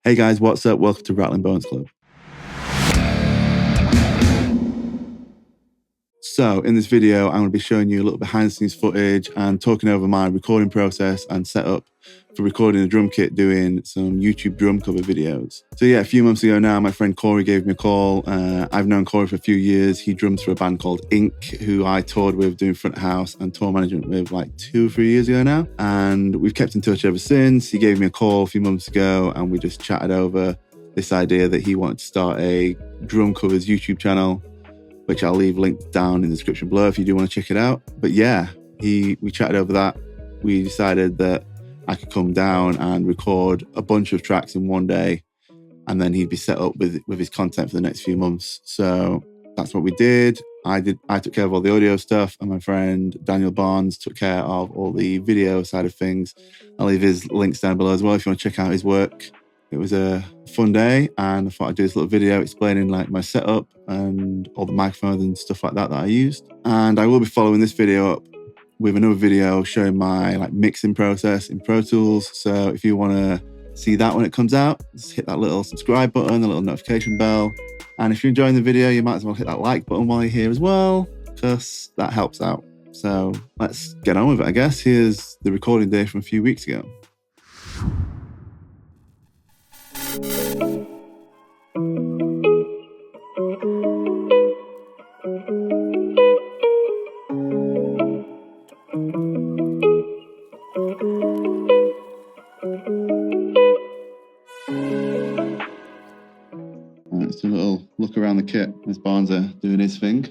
Hey guys, what's up? Welcome to Rattling Bones Club. So in this video, I'm going to be showing you a little behind the scenes footage and talking over my recording process and setup for recording a drum kit, doing some YouTube drum cover videos. So yeah, a few months ago now, my friend Corey gave me a call. I've known Corey for a few years. He drums for a band called Ink, who I toured with doing front of house and tour management with like 2 or 3 years ago now. And we've kept in touch ever since. He gave me a call a few months ago and we just chatted over this idea that he wanted to start a drum covers YouTube channel, which I'll leave linked down in the description below if you do want to check it out. But yeah, we chatted over that. We decided that I could come down and record a bunch of tracks in one day, and then he'd be set up with his content for the next few months. So that's what we did. I took care of all the audio stuff, and my friend Daniel Barnes took care of all the video side of things. I'll leave his links down below as well if you want to check out his work. It was a fun day, and I thought I'd do this little video explaining like my setup and all the microphones and stuff like that I used. And I will be following this video up with another video showing my like mixing process in Pro Tools. So if you want to see that when it comes out, just hit that little subscribe button, the little notification bell. And if you're enjoying the video, you might as well hit that like button while you're here as well, because that helps out. So let's get on with it, I guess. Here's the recording day from a few weeks ago. Let's do a little look around the kit. There's Barnser doing his thing.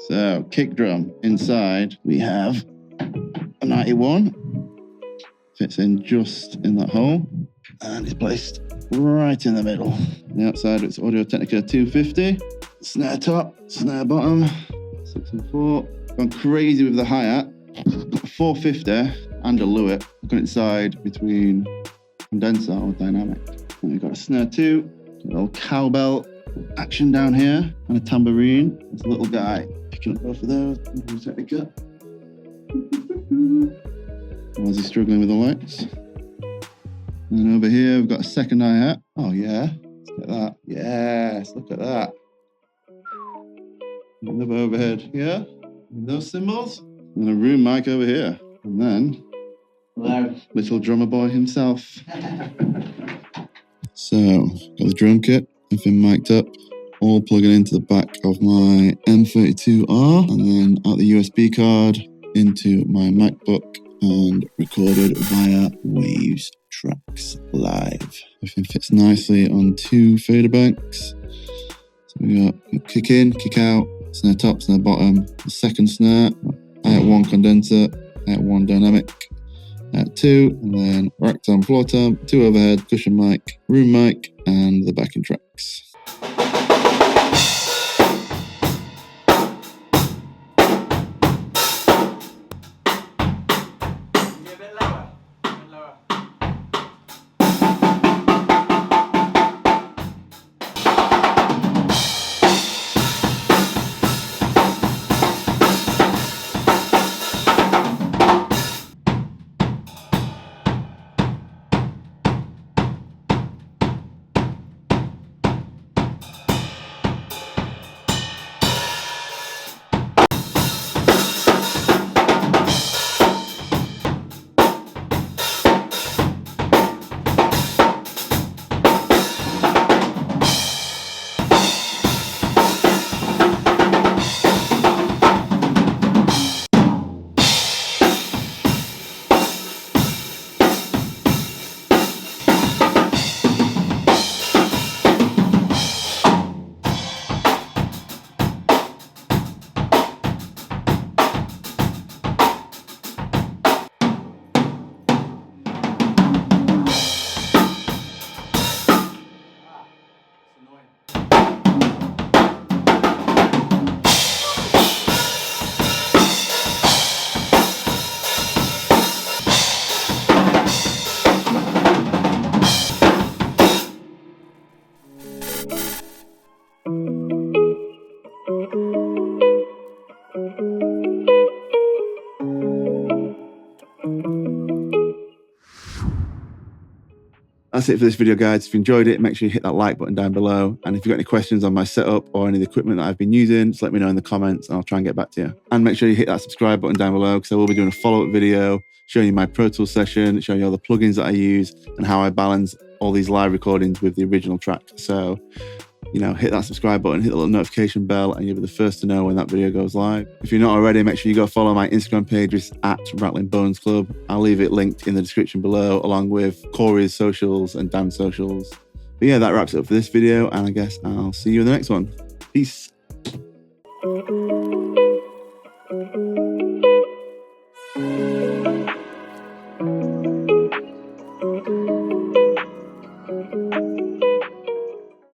So, kick drum. Inside, we have a 91. Fits in just in that hole. And it's placed right in the middle. On the outside, it's Audio Technica 250. Snare top, snare bottom, 6 and 4. Gone crazy with the hi-hat. 450 and a Lewitt. Got inside between condenser or dynamic. And we've got a snare 2. A little cowbell action down here, and a tambourine. There's a little guy picking up both of those. Technica. Why is he struggling with the lights? And over here, we've got a second hi-hat. Oh yeah, look at that. Yes, look at that. Another overhead here, with those cymbals. And a room mic over here. And then, hello, little drummer boy himself. So, got the drum kit, everything mic'd up, all plugging into the back of my M32R, and then out the USB card into my MacBook, and recorded via Waves Tracks Live. Everything fits nicely on 2 fader banks. So we got kick in, kick out, snare top, snare bottom, the second snare, hi-hat 1 condenser, hi-hat 1 dynamic, at 2, and then rack tom, floor tom, 2 overhead, cushion mic, room mic, and the backing tracks. That's it for this video, guys. If you enjoyed it, make sure you hit that like button down below. And if you've got any questions on my setup or any of the equipment that I've been using, just let me know in the comments and I'll try and get back to you. And make sure you hit that subscribe button down below, because I will be doing a follow-up video showing you my Pro Tools session, showing you all the plugins that I use and how I balance all these live recordings with the original track. So, you know, hit that subscribe button, hit the little notification bell, and you'll be the first to know when that video goes live. If you're not already, make sure you go follow my Instagram page, which is @RattlingBonesClub. I'll leave it linked in the description below, along with Corey's socials and Dan's socials. But yeah, that wraps it up for this video, and I guess I'll see you in the next one. Peace.